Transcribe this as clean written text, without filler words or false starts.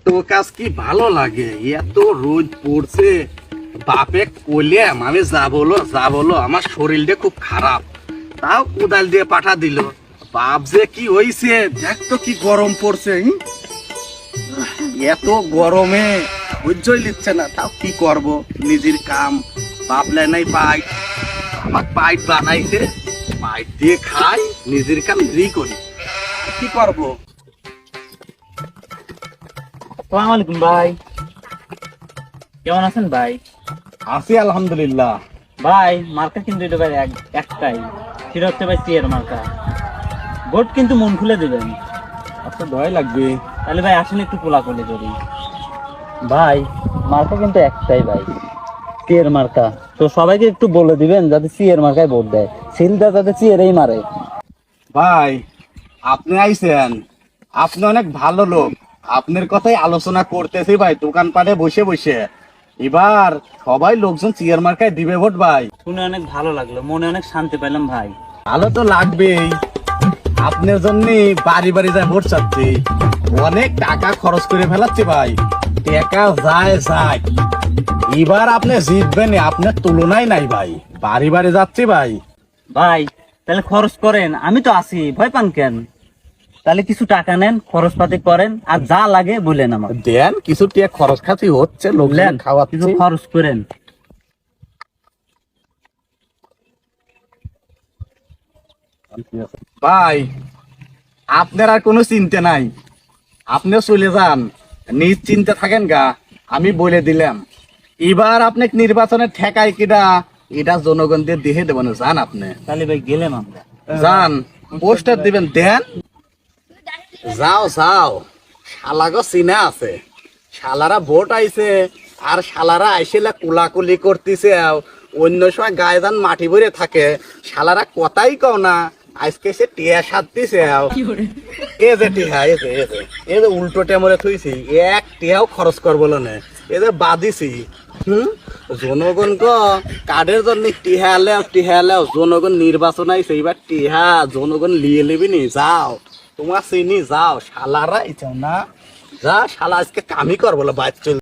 তো কাজ কি ভালো লাগে, এত রোদ পড়ছে। বাপে কইলাম আমি যা বলো আমার শরীরটা খুব খারাপ, তাও কোদাল দিয়ে পাঠা দিল। বাপ যে কি হইছে দেখ তো, কি গরম পড়ছে। এত গরমে সহ্যই নিচ্ছে না, তাও কি করব, নিজের কাম বাপলে নাই পাইট, আমার পাইট বানাইছে, পাইট দিয়ে খাই, নিজের কাম নিজেই করি, কি করব। আসসালামু আলাইকুম ভাই, কেমন আছেন ভাই? আছি আলহামদুলিল্লাহ। ভাই মার্কা কিন্তু এটা ভাই একটাই, সেটা হচ্ছে ভাই সিয়ের মার্কা। ভোট কিন্তু মন খুলে দেবেন। আচ্ছা ভয় লাগবে। তাহলে ভাই আসলে একটু কোলাকুলি করি। ভাই মার্কা কিন্তু একটাই ভাই, সিয়ের মার্কা। তো সবাইকে একটু বলে দিবেন যাতে সিয়ের মার্কায় ভোট দেয়, সিলটা যাতে সিয়েরই মারে। ভাই আপনি আইছেন, আপনি অনেক ভালো লোক, আপনার কথাই আলোচনা করতেছি ভাই দোকানপাটে বসে বসে। এবার সবাই লোকজন চেয়ার মার্কায় দিবে ভোট ভাই। শুনে অনেক ভালো লাগলো, মনে অনেক শান্তি পেলাম ভাই। ভালো তো লাগবেই, আপনার জন্য বাড়ি বাড়ি যায় ভোট চাচ্ছি, অনেক টাকা খরচ করে ফেলাচ্ছি ভাই, টাকা যায় যায়। এবার আপনি জিতবেন, আপনার তুলনাই নাই ভাই, বাড়ি বাড়ি যাচ্ছি ভাই। ভাই তাহলে খরচ করেন, আমি তো আছি, ভয় পান কেন? তাহলে কিছু টাকা নেন, খরচ পাতি করেন, আর যা লাগে বলেন আমার। দেন কিছু টাকা খরচ খাতি হচ্ছে, লোকজন বুঝলেন? কিছু খাওয়াচ্ছি। খরচ করেন। ভাই আপনার আর কোনো চিন্তা নাই, আপনিও চলে যান, নিশ্চিন্তে থাকেন গা। আমি বলে দিলাম, এবার আপনি নির্বাচনের ঠেকায় কিনা এটা জনগণদের দেখে দেবেন। যান আপনি, তাহলে ভাই গেলাম আমরা। যান, পোস্টার দিবেন, দেন। যাও যাও, শালাগো চিনা আছে, শালারা ভোট আইছে, আর শালারা আইসিলে কুলাকুলি করতেছে, অন্য সময় গায়ে যান মাটি ভরে থাকে, শালারা কথাই কও না, আজকে সে টিয়া সাত দিছে। এ যে টিহা, এ যে উল্টো টেমরে থুইছি, এক টিয়াও খরচ করবো না, এ যে বাদিছি। জনগণ কার্ডের জন্য টিহা লেও, জনগণ নির্বাচন আইছে, এবার টিহা জনগণ লিয়ে লিবি নি। যাও তোমার চিনি, যাও, শালারা আইছ না, যা শালা আজকে কামই করবো বাচ্চা।